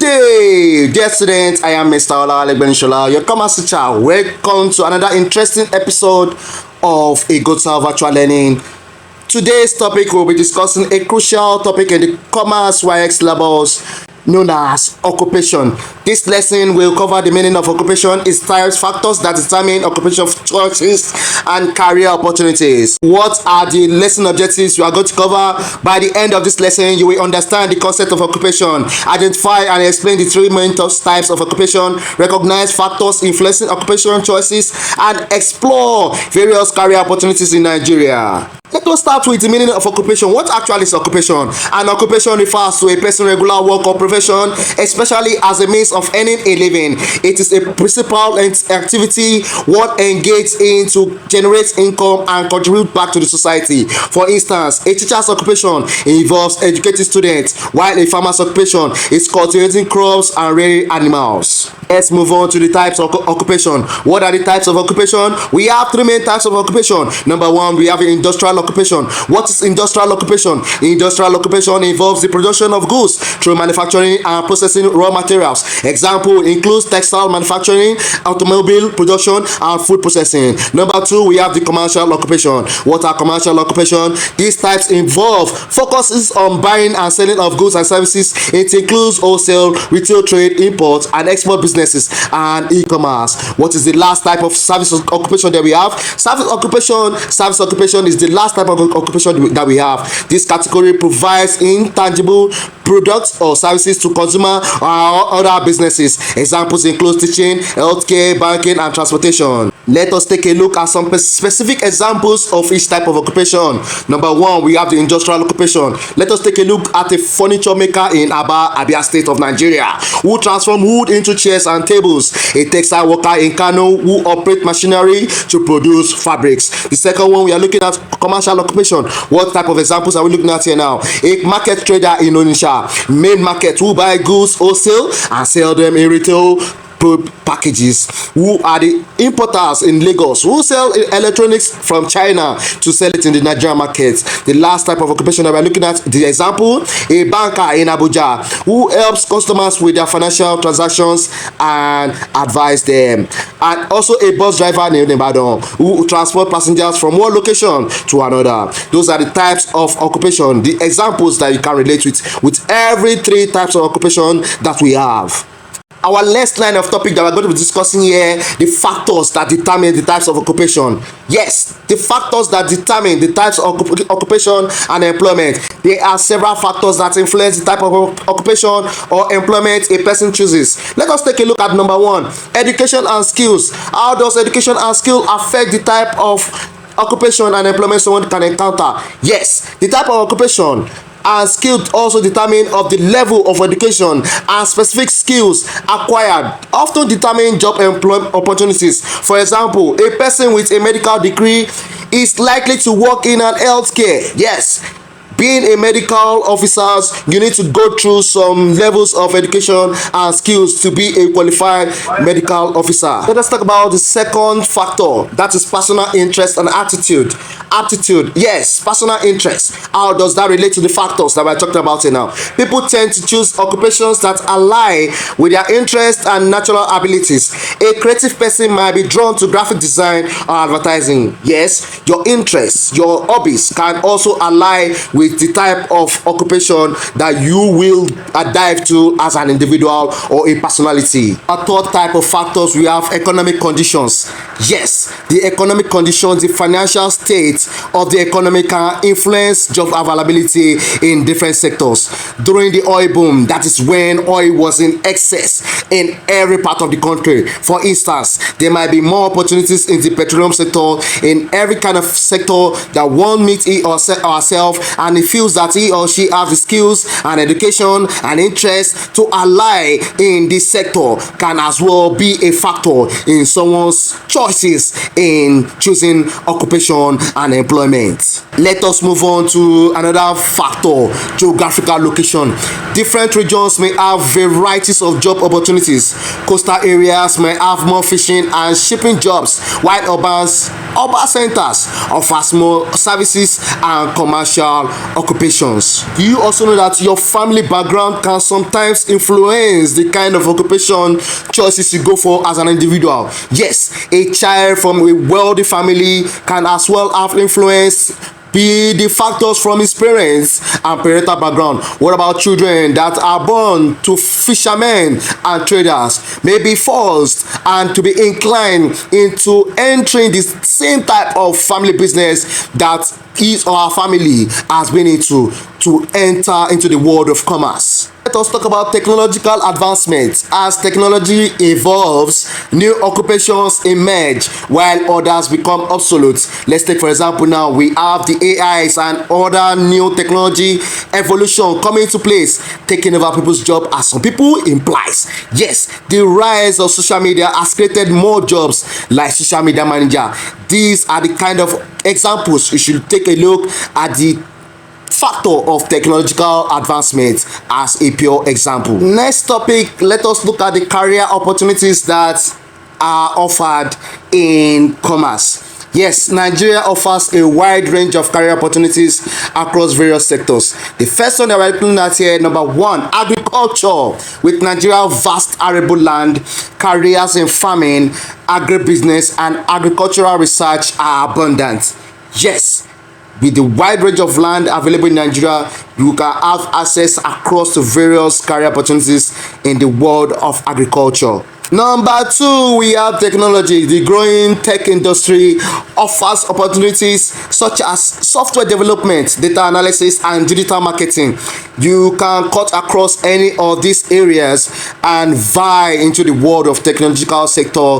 day, dear students. I am Mr. Olawale, your commerce teacher. Welcome to another interesting episode of A Good Virtual Learning. Today's topic, we'll be discussing a crucial topic in the commerce WAEC syllabus known as occupation. This lesson will cover the meaning of occupation, its types, factors that determine occupation choices, and career opportunities. What are the lesson objectives we are going to cover? By the end of this lesson, you will understand the concept of occupation, identify and explain the three main types of occupation, recognize factors influencing occupation choices, and explore various career opportunities in Nigeria. Let us start with the meaning of occupation. What actually is occupation? An occupation refers to a person's regular work or profession, especially as a means of earning a living. It is a principal activity one engages in to generate income and contribute back to the society. For instance, a teacher's occupation involves educating students, while a farmer's occupation is cultivating crops and rearing animals. Let's move on to the types of occupation. What are the types of occupation? We have three main types of occupation. Number one, we have industrial occupation. What is industrial occupation? Industrial occupation involves the production of goods through manufacturing and processing raw materials. Example includes textile manufacturing, automobile production, and food processing. Number two, we have the commercial occupation. What are commercial occupation? These types focuses on buying and selling of goods and services. It includes wholesale, retail trade, import and export businesses, and e-commerce. What is the last type of service occupation that we have? Service occupation is the last type of occupation that we have. This category provides intangible products or services to consumer or other businesses. Examples include teaching, healthcare, banking, and transportation. Let us take a look at some specific examples of each type of occupation. Number one, we have the industrial occupation. Let us take a look at a furniture maker in Abia State of Nigeria, who transform wood into chairs and tables. A textile worker in Kano who operate machinery to produce fabrics. The second one, we are looking at commercial occupation. What type of examples are we looking at here now? A market trader in Onitsha, main market, who buy goods wholesale and sell them in retail packages. Who are the importers in Lagos, who sell electronics from China to sell it in the Nigerian market. The last type of occupation that we are looking at, the example, a banker in Abuja who helps customers with their financial transactions and advise them. And also a bus driver in Ibadan who transport passengers from one location to another. Those are the types of occupation, the examples that you can relate with every three types of occupation that we have. Our next line of topic that we're going to be discussing here, the factors that determine the types of occupation. Yes, the factors that determine the types of occupation and employment. There are several factors that influence the type of occupation or employment a person chooses. Let us take a look at number one, education and skills. How does education and skill affect the type of occupation and employment someone can encounter? Yes, the type of occupation and skill also determine of the level of education and specific skills acquired often determine job employment opportunities. For example, a person with a medical degree is likely to work in an healthcare. Yes, being a medical officer, you need to go through some levels of education and skills to be a qualified medical officer. Let us talk about the second factor, that is personal interest and attitude. Yes, personal interest. How does that relate to the factors that we're talking about here now? People tend to choose occupations that align with their interests and natural abilities. A creative person might be drawn to graphic design or advertising. Yes, your interests, your hobbies can also align with the type of occupation that you will dive to as an individual or a personality. A third type of factors, we have economic conditions. Yes, the economic conditions, the financial state of the economy can influence job availability in different sectors. During the oil boom, that is when oil was in excess in every part of the country. For instance, there might be more opportunities in the petroleum sector, in every kind of sector that one meets he or herself and he feels that he or she has the skills and education and interest to ally in this sector can as well be a factor in someone's choices in choosing occupation and employment. Let us move on to another factor, geographical location. Different regions may have varieties of job opportunities. Coastal areas may have more fishing and shipping jobs, while urban urban centers offers more services and commercial occupations. Do you also know that your family background can sometimes influence the kind of occupation choices you go for as an individual? Yes, a child from a wealthy family can as well have influence be the factors from his parents and parental background. What about children that are born to fishermen and traders, may be forced and to be inclined into entering the same type of family business that his or her family has been into, to enter into the world of commerce. Let us talk about technological advancements. As technology evolves, new occupations emerge while others become obsolete. Let's take for example now, we have the AIs and other new technology evolution coming into place, taking over people's job as some people implies. Yes, the rise of social media has created more jobs like social media manager. These are the kind of examples you should take a look at the factor of technological advancement as a pure example. Next topic, let us look at the career opportunities that are offered in commerce. Yes, Nigeria offers a wide range of career opportunities across various sectors. The first one that we're looking at here, number one, agriculture. With Nigeria's vast arable land, careers in farming, agribusiness, and agricultural research are abundant. Yes, with the wide range of land available in Nigeria, you can have access across to various career opportunities in the world of agriculture. Number two, we have technology. The growing tech industry offers opportunities such as software development, data analysis, and digital marketing. You can cut across any of these areas and vie into the world of technological sector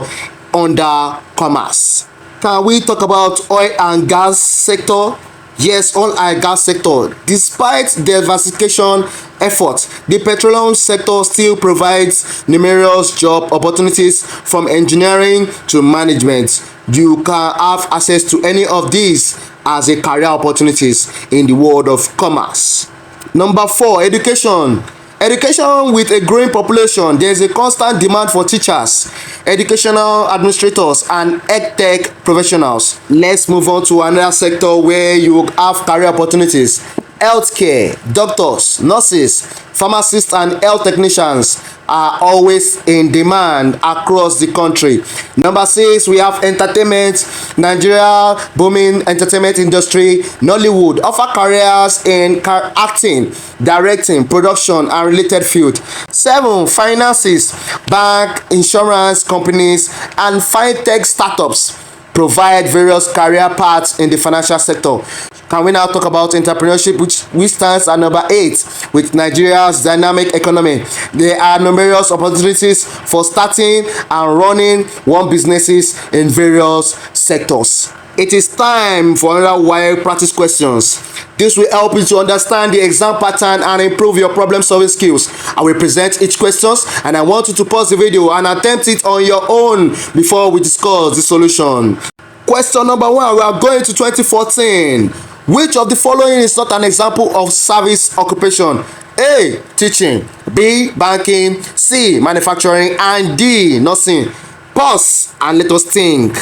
under commerce. Can we talk about oil and gas sector? Yes, oil and gas sector. Despite diversification efforts, the petroleum sector still provides numerous job opportunities from engineering to management. You can have access to any of these as a career opportunities in the world of commerce. Number four, education. Education. With a growing population, there is a constant demand for teachers, educational administrators, and edtech professionals. Let's move on to another sector where you have career opportunities. Healthcare. Doctors, nurses, pharmacists, and health technicians are always in demand across the country. Number six, we have entertainment. Nigeria booming entertainment industry. Nollywood offer careers in acting, directing, production, and related field. Seven, finances. Bank, insurance companies, and fintech startups provide various career paths in the financial sector. Can we now talk about entrepreneurship, which stands at number 8 with Nigeria's dynamic economy? There are numerous opportunities for starting and running one businesses in various sectors. It is time for another WAEC practice questions. This will help you to understand the exam pattern and improve your problem solving skills. I will present each question and I want you to pause the video and attempt it on your own before we discuss the solution. Question number 1, we are going to 2014. Which of the following is not an example of service occupation? A. Teaching, B. Banking, C. Manufacturing, and D. Nursing. Pause and let us think.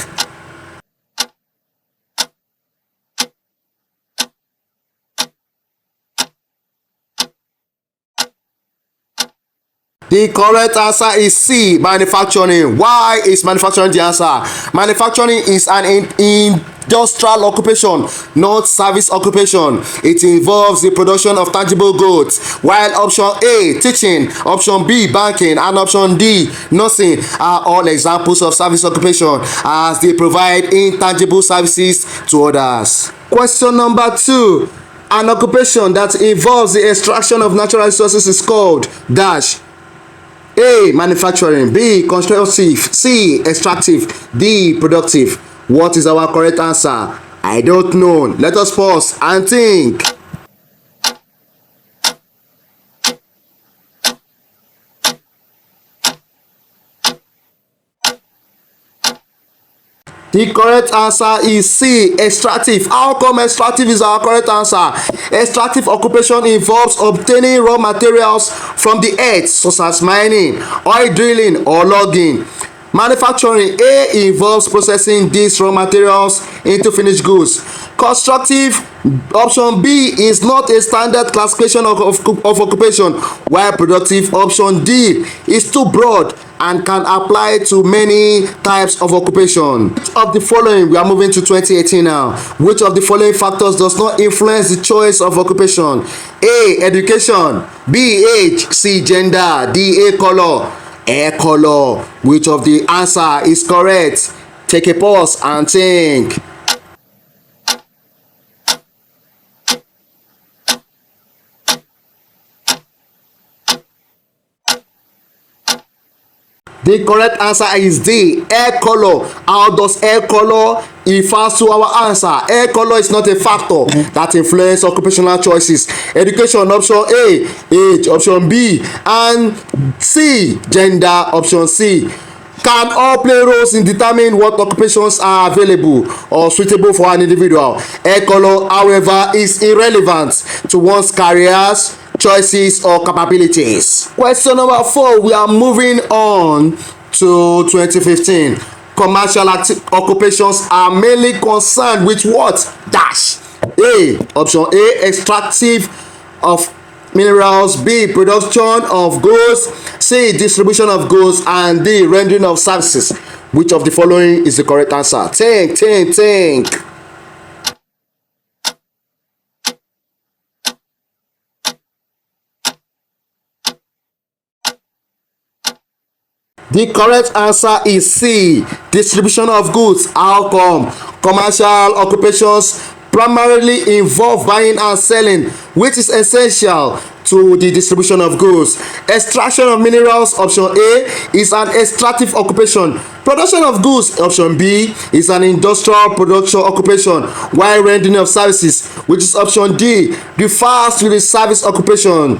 The correct answer is C. Manufacturing. Why is manufacturing the answer? Manufacturing is an industrial occupation, not service occupation. It involves the production of tangible goods, while option A, teaching, option B, banking, and option D, nursing, are all examples of service occupation as they provide intangible services to others. Question number 2. An occupation that involves the extraction of natural resources is called dash. A. Manufacturing, B. Constructive, C. Extractive, D. Productive. What is our correct answer? I don't know. Let us pause and think. The correct answer is C. Extractive. How come extractive is our correct answer? Extractive occupation involves obtaining raw materials from the earth, such as mining, oil drilling, or logging. Manufacturing. A involves processing these raw materials into finished goods. Constructive. Option B is not a standard classification of occupation, while productive. Option D is too broad and can apply to many types of occupation. Which of the following, we are moving to 2018 now, which of the following factors does not influence the choice of occupation? A. Education. B. Age. C. Gender. D. A. Color. Hair color. Which of the answer is correct? Take a pause and think. The correct answer is D. Hair color. How does hair color refers to our answer? Hair color is not a factor that influences occupational choices. Education. Option A. Age. Option B. And C. Gender. Option C. Can all play roles in determining what occupations are available or suitable for an individual? Hair color, however, is irrelevant to one's careers, choices, or capabilities. Question number 4, we are moving on to 2015. Commercial occupations are mainly concerned with what? Dash. A. Option A. Extractive of minerals. B. Production of goods. C. Distribution of goods. And D. Rendering of services. Which of the following is the correct answer? Think. The correct answer is C. Distribution of goods. How come? Commercial occupations primarily involve buying and selling, which is essential to the distribution of goods. Extraction of minerals. Option A is an extractive occupation. Production of goods. Option B is an industrial production occupation, while rendering of services, which is option D, refers to the service occupation.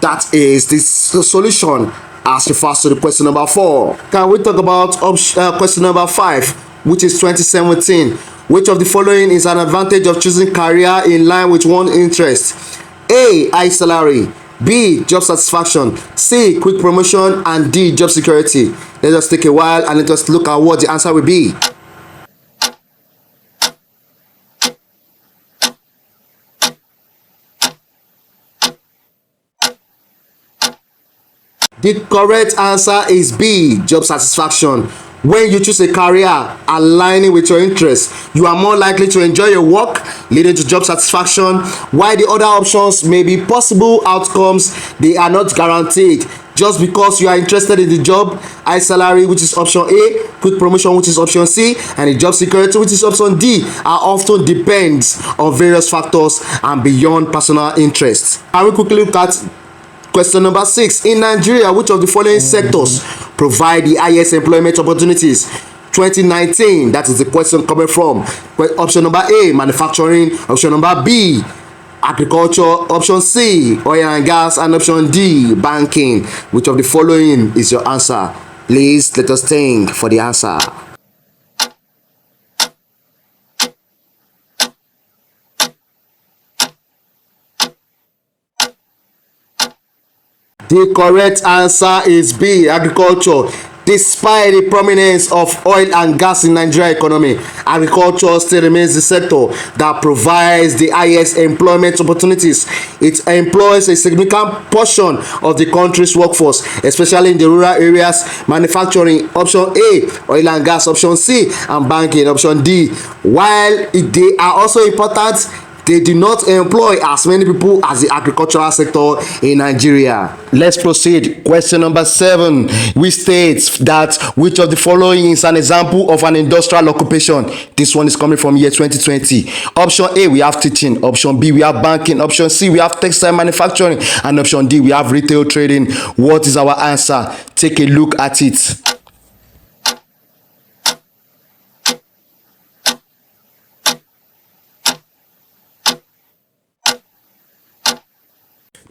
That is the solution as refers to the question number 4. Can we talk about question number 5, which is 2017? Which of the following is an advantage of choosing career in line with one's interest? A. High salary. B. Job satisfaction. C. Quick promotion. And D. Job security. Let us take a while and let us look at what the answer will be. The correct answer is B. Job satisfaction. When you choose a career aligning with your interests, you are more likely to enjoy your work, leading to job satisfaction. While the other options may be possible outcomes, they are not guaranteed. Just because you are interested in the job, high salary, which is option A, quick promotion, which is option C, and the job security, which is option D, are often depends on various factors and beyond personal interests. I will quickly look at question number 6. In Nigeria, which of the following sectors provide the highest employment opportunities? 2019, that is the question coming from. Option number A, manufacturing. Option number B, agriculture. Option C, oil and gas. And option D, banking. Which of the following is your answer? Please let us think for the answer. The correct answer is B, agriculture. Despite the prominence of oil and gas in Nigerian economy, agriculture still remains the sector that provides the highest employment opportunities. It employs a significant portion of the country's workforce, especially in the rural areas. Manufacturing, option A, oil and gas, option C, and banking, option D. While they are also important, they do not employ as many people as the agricultural sector in Nigeria. Let's proceed. Question number 7, which states that which of the following is an example of an industrial occupation? This one is coming from year 2020. Option A, we have teaching. Option B, we have banking. Option C, we have textile manufacturing. And option D, we have retail trading. What is our answer? Take a look at it.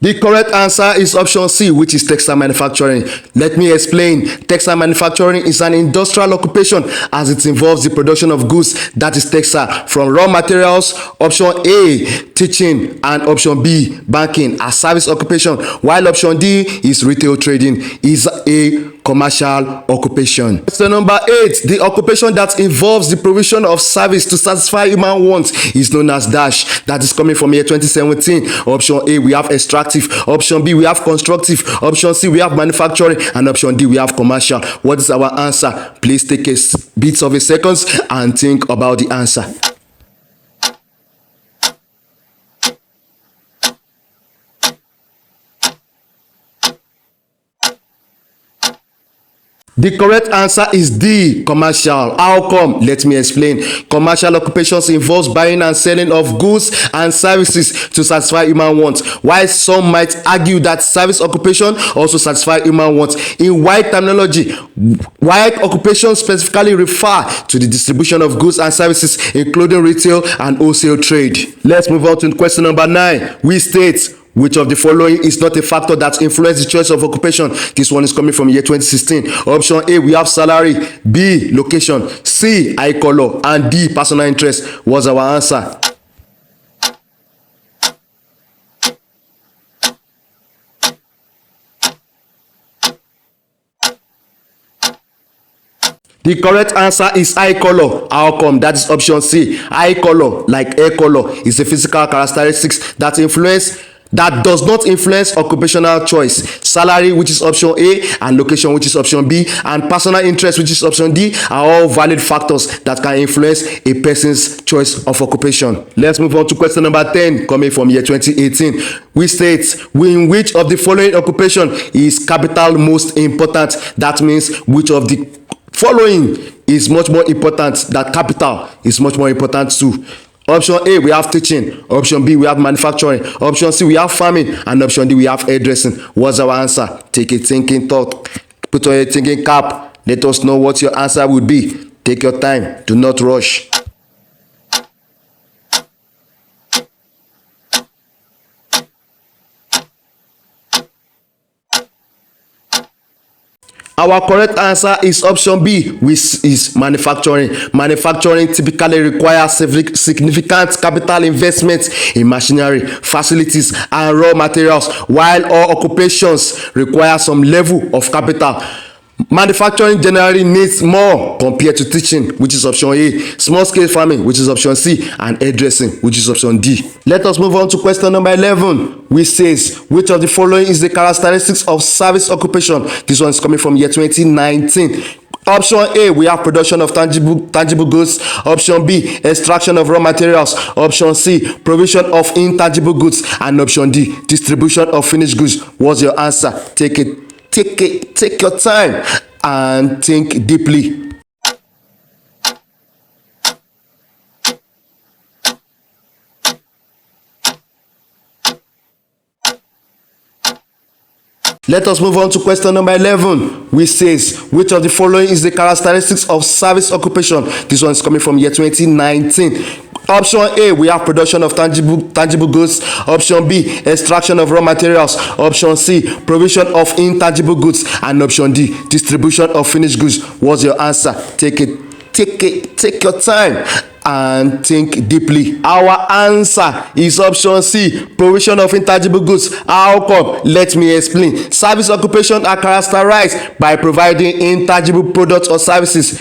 The correct answer is option C, which is textile manufacturing. Let me explain. Textile manufacturing is an industrial occupation as it involves the production of goods that is textile from raw materials. Option A, teaching, and option B, banking, a service occupation, while option D is retail trading, is a commercial occupation. Question number 8. The occupation that involves the provision of service to satisfy human wants is known as dash. That is coming from year 2017. Option A, we have extractive. Option B, we have constructive. Option C, we have manufacturing. And option D, we have commercial. What is our answer? Please take a bit of a second and think about the answer. The correct answer is D, commercial. How come? Let me explain. Commercial occupations involves buying and selling of goods and services to satisfy human wants, while some might argue that service occupation also satisfy human wants. In WAEC terminology, WAEC occupations specifically refer to the distribution of goods and services, including retail and wholesale trade. Let's move on to question number 9. We state, which of the following is not a factor that influences the choice of occupation? This one is coming from year 2016. Option A, we have salary. B, location. C, eye color. And D, personal interest. What's our answer? The correct answer is eye color. How come? That is option C. Eye color, like hair color, is a physical characteristics that does not influence occupational choice. Salary, which is option A, and location, which is option B, and personal interest, which is option D, are all valid factors that can influence a person's choice of occupation. Let's move on to question number 10, coming from year 2018. We state, in which of the following occupation is capital most important? That means which of the following is much more important, that capital is much more important too. Option A, we have teaching. Option B, we have manufacturing. Option C, we have farming. And option D, we have hairdressing. What's our answer? Take a thinking thought. Put on a thinking cap. Let us know what your answer would be. Take your time. Do not rush. Our correct answer is option B, which is manufacturing. Manufacturing typically requires significant capital investments in machinery, facilities, and raw materials, while all occupations require some level of capital. Manufacturing generally needs more compared to teaching, which is option A, small scale farming, which is option C, and hairdressing, which is option D. Let us move on to question number 11, which says, which of the following is the characteristics of service occupation? This one is coming from year 2019. Option A, we have production of tangible goods. Option B, extraction of raw materials. Option C, provision of intangible goods. And option D, distribution of finished goods. What's your answer? Take your time and think deeply. Let us move on to question number 11, which says, which of the following is the characteristics of service occupation? This one is coming from year 2019. Option A, we have production of tangible goods. Option B, extraction of raw materials. Option C, provision of intangible goods. And option D, distribution of finished goods. What's your answer? Take your time and think deeply. Our answer is option C, provision of intangible goods. How come? Let me explain. Service occupations are characterized by providing intangible products or services.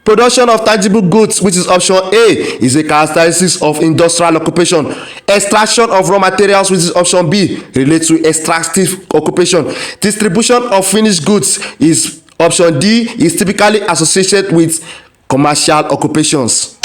Production of tangible goods, which is option A, is a characteristic of industrial occupation. Extraction of raw materials, which is option B, relates to extractive occupation. Distribution of finished goods is option D, is typically associated with commercial occupations.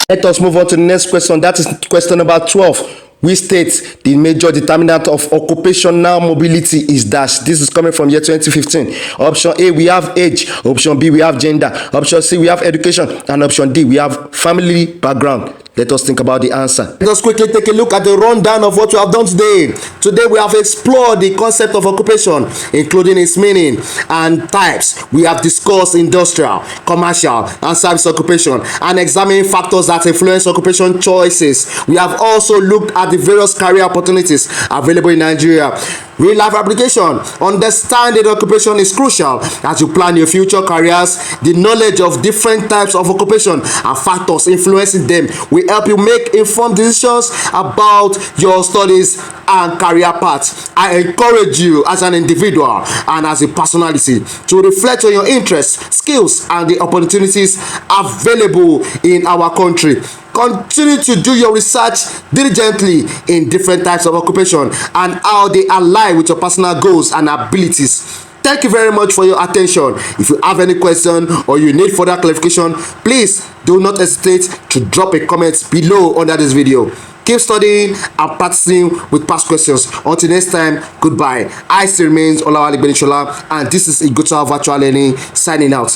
Let us move on to the next question. That is question number 12. We state the major determinant of occupational mobility is dash. This is coming from year 2015. Option A, we have age. Option B, we have gender. Option C, we have education. And option D, we have family background. Let us think about the answer. Let us quickly take a look at the rundown of what we have done today. Today we have explored the concept of occupation, including its meaning and types. We have discussed industrial, commercial, and service occupation, and examined factors that influence occupation choices. We have also looked at the various career opportunities available in Nigeria. Real life application. Understanding the occupation is crucial as you plan your future careers. The knowledge of different types of occupation and factors influencing them will help you make informed decisions about your studies and career path. I encourage you as an individual and as a personality to reflect on your interests, skills, and the opportunities available in our country. Continue to do your research diligently in different types of occupation and how they align with your personal goals and abilities. Thank you very much for your attention. If you have any question or you need further clarification, please do not hesitate to drop a comment below under this video. Keep studying and practicing with past questions. Until next time, goodbye. I still remains Olawale Benishola, and this is Igota Virtual Learning signing out.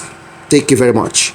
Thank you very much.